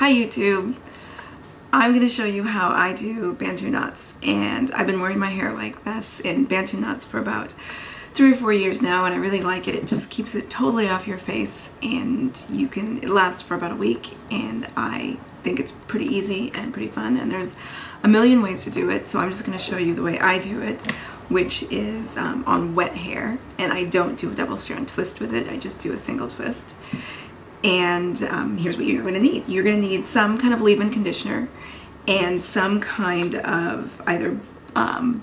Hi YouTube! I'm going to show you how I do Bantu knots, and I've been wearing my hair like this in Bantu knots for about 3 or 4 years now, and I really like it. It just keeps it totally off your face, and it lasts for about a week, and I think it's pretty easy and pretty fun, and there's a million ways to do it, so I'm just going to show you the way I do it, which is on wet hair, and I don't do a double strand twist with it, I just do a single twist. And here's what you're going to need. You're going to need some kind of leave-in conditioner and some kind of either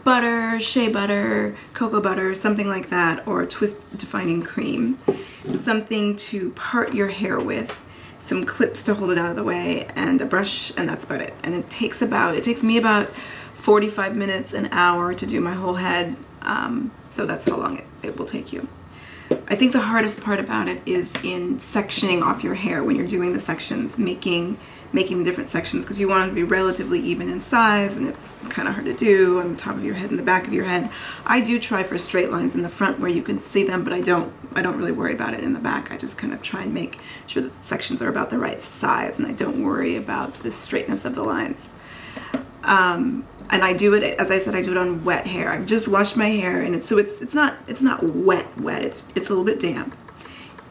butter, shea butter, cocoa butter, something like that, or a twist defining cream. Something to part your hair with, some clips to hold it out of the way, and a brush, and that's about it. And it takes me about 45 minutes, an hour to do my whole head, so that's how long it will take you. I think the hardest part about it is in sectioning off your hair when you're doing the sections, making the different sections, because you want them to be relatively even in size, and it's kind of hard to do on the top of your head and the back of your head. I do try for straight lines in the front where you can see them, but I don't really worry about it in the back. I just kind of try and make sure that the sections are about the right size, and I don't worry about the straightness of the lines. And I do it, as I said, I do it on wet hair. I've just washed my hair, and it's not wet. It's a little bit damp,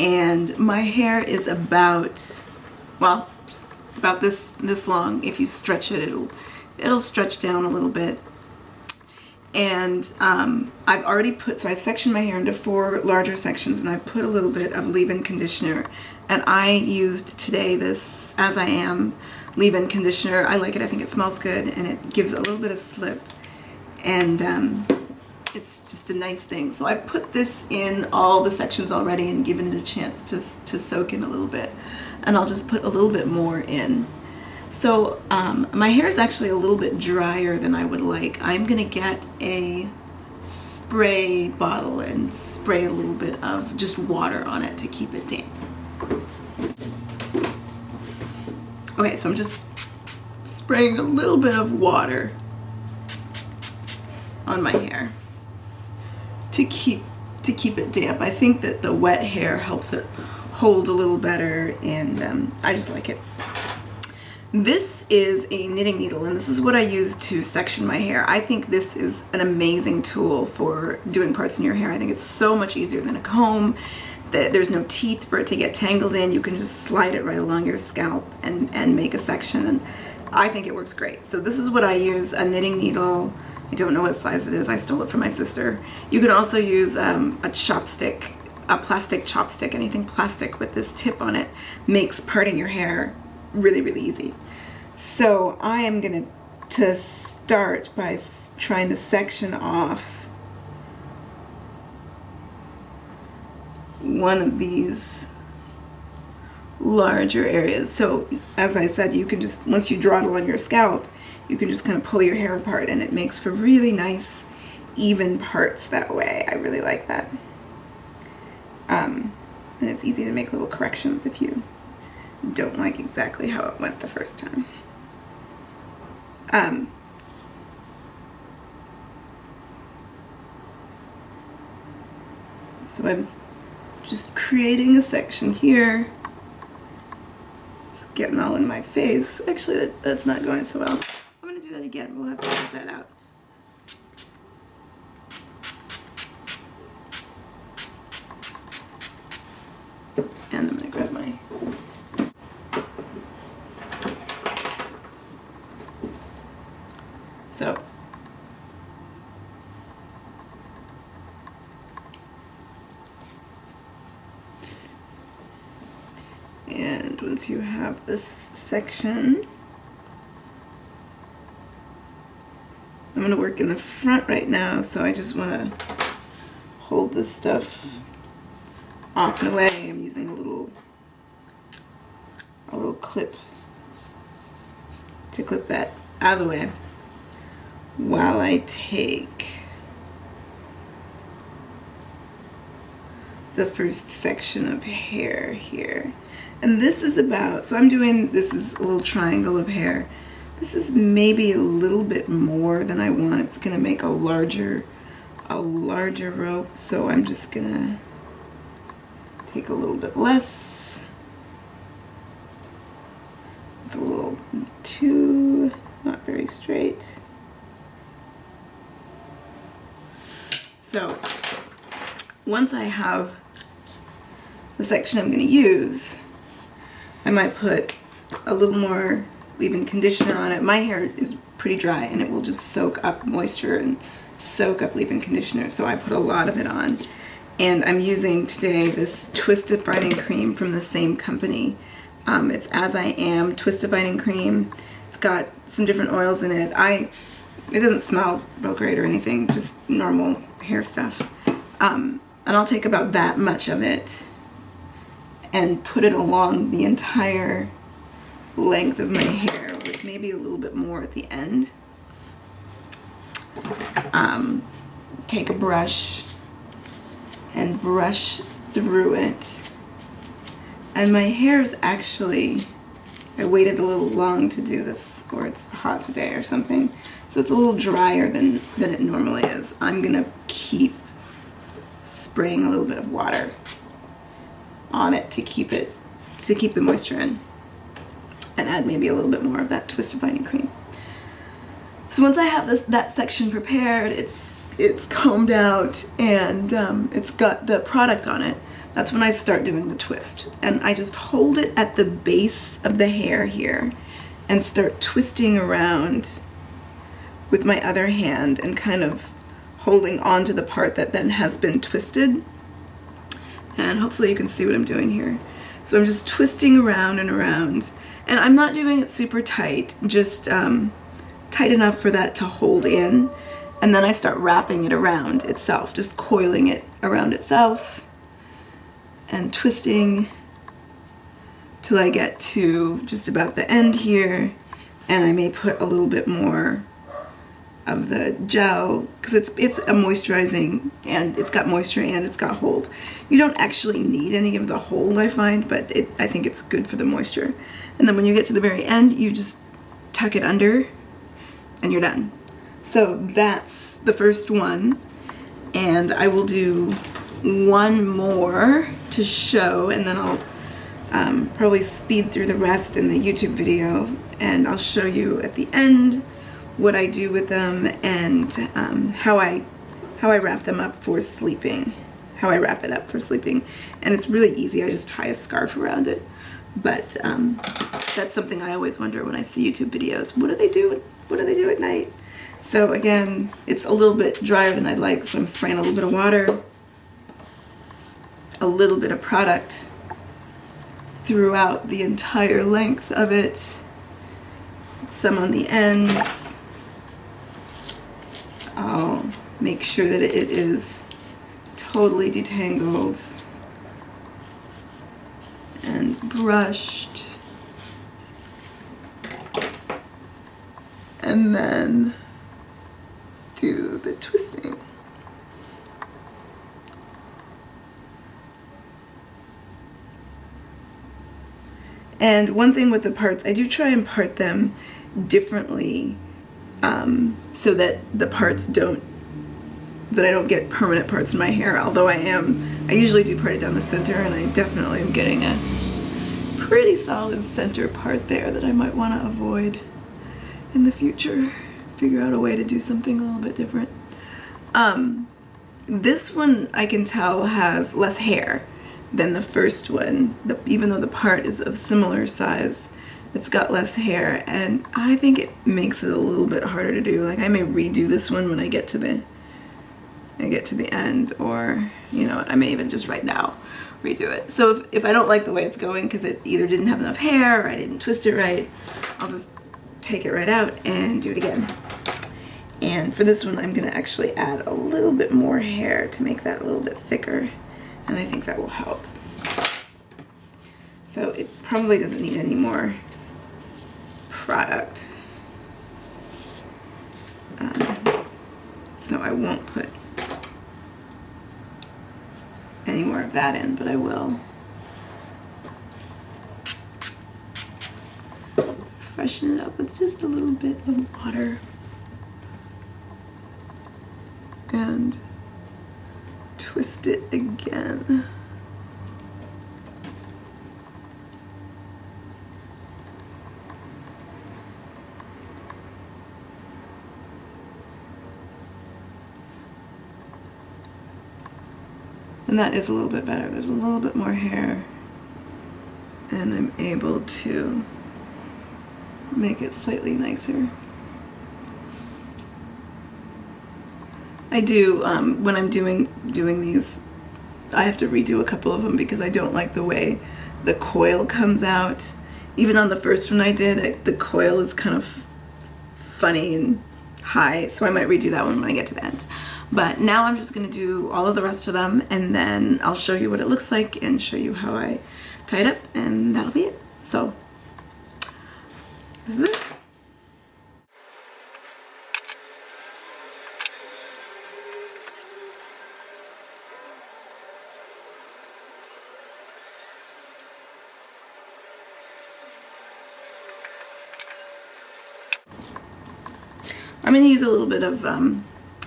and my hair is about, well, it's about this long. If you stretch it, it'll stretch down a little bit. And I've already so I sectioned my hair into 4 larger sections, and I've put a little bit of leave-in conditioner, and I used today this As I Am leave-in conditioner. I like it. I think it smells good, and it gives a little bit of slip, and it's just a nice thing. So I put this in all the sections already and given it a chance to soak in a little bit, and I'll just put a little bit more in. So my hair is actually a little bit drier than I would like. I'm gonna get a spray bottle and spray a little bit of just water on it to keep it damp. Okay, so I'm just spraying a little bit of water on my hair to keep it damp. I think that the wet hair helps it hold a little better, and I just like it. This is a knitting needle, and this is what I use to section my hair. I think this is an amazing tool for doing parts in your hair. I think it's so much easier than a comb. There's no teeth for it to get tangled in. You can just slide it right along your scalp and make a section, and I think it works great. So this is what I use, a knitting needle. I don't know what size it is. I stole it from my sister. You can also use a chopstick, a plastic chopstick. Anything plastic with this tip on it makes parting your hair really, really easy. So I am going to start by trying to section off one of these larger areas. So as I said, you can just, once you draw it on your scalp, you can just kind of pull your hair apart, and it makes for really nice even parts that way. I really like that. And it's easy to make little corrections if you don't like exactly how it went the first time. So I'm just creating a section here. It's getting all in my face. Actually, that's not going so well. I'm going to do that again. We'll have to cut that out. And I'm going to grab my... So... And once you have this section, I'm going to work in the front right now, so I just want to hold this stuff off and away. I'm using a little clip to clip that out of the way while I take the first section of hair here. And this is about, so this is a little triangle of hair. This is maybe a little bit more than I want. It's going to make a larger rope, so I'm just going to take a little bit less. It's a little too, not very straight. So once I have the section I'm going to use, I might put a little more leave-in conditioner on it. My hair is pretty dry and it will just soak up moisture and soak up leave-in conditioner, so I put a lot of it on. And I'm using today this Twist Defining Cream from the same company. It's As I Am Twist Defining Cream. It's got some different oils in it. It doesn't smell real great or anything, just normal hair stuff. And I'll take about that much of it and put it along the entire length of my hair, with maybe a little bit more at the end. Take a brush and brush through it. And my hair is actually, I waited a little long to do this, or it's hot today or something, so it's a little drier than it normally is. I'm gonna keep spraying a little bit of water on it to keep the moisture in, and add maybe a little bit more of that Twist Defining Cream. So once I have that section prepared, it's combed out, and it's got the product on it, that's when I start doing the twist. And I just hold it at the base of the hair here and start twisting around with my other hand and kind of holding on to the part that then has been twisted. And hopefully you can see what I'm doing here. So I'm just twisting around and around. And I'm not doing it super tight, just tight enough for that to hold in. And then I start wrapping it around itself, just coiling it around itself and twisting till I get to just about the end here. And I may put a little bit more of the gel, because it's a moisturizing, and it's got moisture and it's got hold. You don't actually need any of the hold, I find, but I think it's good for the moisture. And then when you get to the very end, you just tuck it under and you're done. So that's the first one, and I will do one more to show, and then I'll probably speed through the rest in the YouTube video, and I'll show you at the end what I do with them, and how I wrap them up for sleeping, how I wrap it up for sleeping. And it's really easy, I just tie a scarf around it. But that's something I always wonder when I see YouTube videos. What do they do? What do they do at night? So again, it's a little bit drier than I'd like, so I'm spraying a little bit of water, a little bit of product throughout the entire length of it, some on the ends. I'll make sure that it is totally detangled and brushed, and then do the twisting. And one thing with the parts, I do try and part them differently, so that the parts that I don't get permanent parts in my hair, although I usually do part it down the center, and I definitely am getting a pretty solid center part there that I might want to avoid in the future. Figure out a way to do something a little bit different. This one I can tell has less hair than the first one, even though the part is of similar size. It's got less hair, and I think it makes it a little bit harder to do. Like, I may redo this one when I get to the end, or I may even just right now redo it. So if I don't like the way it's going because it either didn't have enough hair or I didn't twist it right, I'll just take it right out and do it again. And for this one, I'm going to actually add a little bit more hair to make that a little bit thicker, and I think that will help. So it probably doesn't need any more product. So I won't put any more of that in, but I will freshen it up with just a little bit of water and twist it again. And that is a little bit better. There's a little bit more hair, and I'm able to make it slightly nicer. I do, when I'm doing these, I have to redo a couple of them because I don't like the way the coil comes out. Even on the first one I did, the coil is kind of funny and high, so I might redo that one when I get to the end. But now I'm just going to do all of the rest of them, and then I'll show you what it looks like and show you how I tie it up, and that'll be it. So, this is it. I'm going to use a little bit of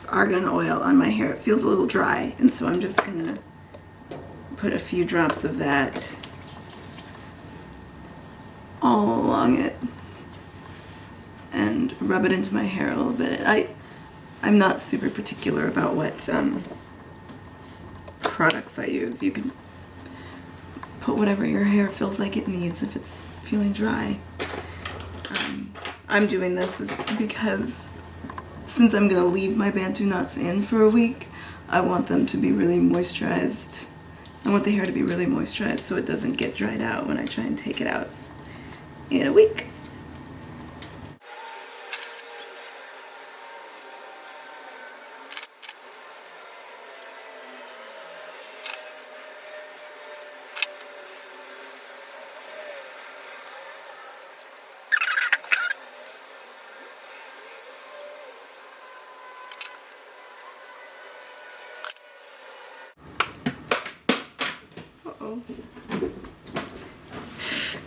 argan oil on my hair. It feels a little dry, and so I'm just going to put a few drops of that all along it and rub it into my hair a little bit. I'm not super particular about what products I use. You can put whatever your hair feels like it needs if it's feeling dry. I'm doing this because since I'm going to leave my Bantu knots in for a week, I want them to be really moisturized. I want the hair to be really moisturized so it doesn't get dried out when I try and take it out in a week.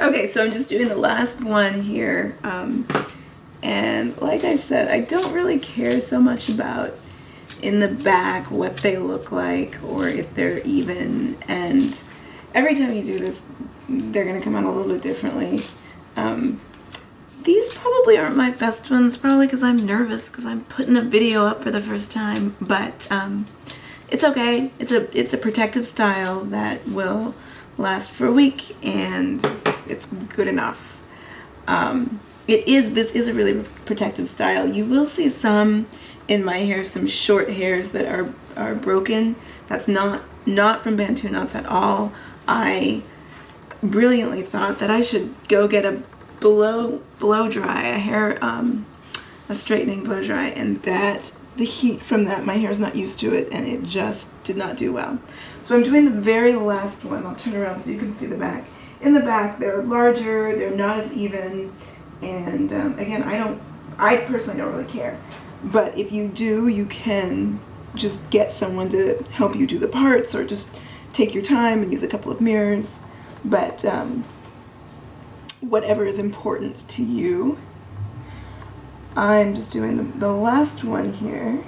Okay, so I'm just doing the last one here, and like I said, I don't really care so much about in the back what they look like or if they're even, and every time you do this they're going to come out a little bit differently. These probably aren't my best ones, probably because I'm nervous because I'm putting the video up for the first time, but it's okay. It's a protective style that will last for a week, and it's good enough. This is a really protective style. You will see some in my hair, some short hairs that are broken. That's not from Bantu knots at all. I brilliantly thought that I should go get a blow dry, a straightening blow dry, and that the heat from that, my hair's not used to it, and it just did not do well. So I'm doing the very last one. I'll turn around so you can see the back. In the back, they're larger, they're not as even, and again, I personally don't really care. But if you do, you can just get someone to help you do the parts, or just take your time and use a couple of mirrors. But whatever is important to you. I'm just doing the last one here,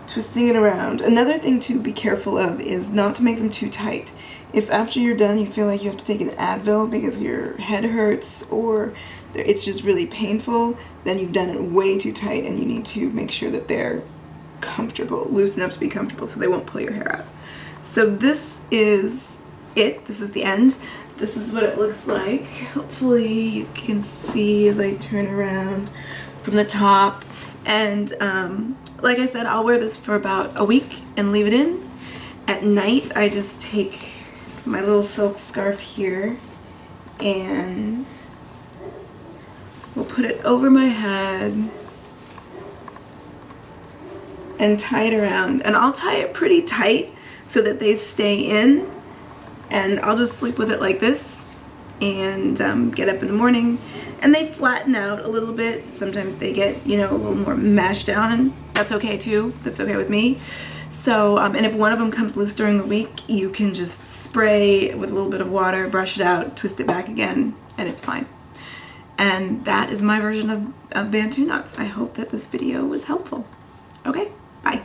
twisting it around. Another thing to be careful of is not to make them too tight. If after you're done you feel like you have to take an Advil because your head hurts or it's just really painful, then you've done it way too tight, and you need to make sure that they're comfortable, loose enough to be comfortable so they won't pull your hair out. So this is it. This is the end. This is what it looks like. Hopefully you can see as I turn around from the top. And like I said, I'll wear this for about a week and leave it in. At night I just take my little silk scarf here and we'll put it over my head and tie it around. And I'll tie it pretty tight so that they stay in, and I'll just sleep with it like this and get up in the morning, and they flatten out a little bit. Sometimes they get, a little more mashed down, and that's okay too. That's okay with me. So, and if one of them comes loose during the week, you can just spray with a little bit of water, brush it out, twist it back again, and it's fine. And that is my version of Bantu knots. I hope that this video was helpful. Okay, bye.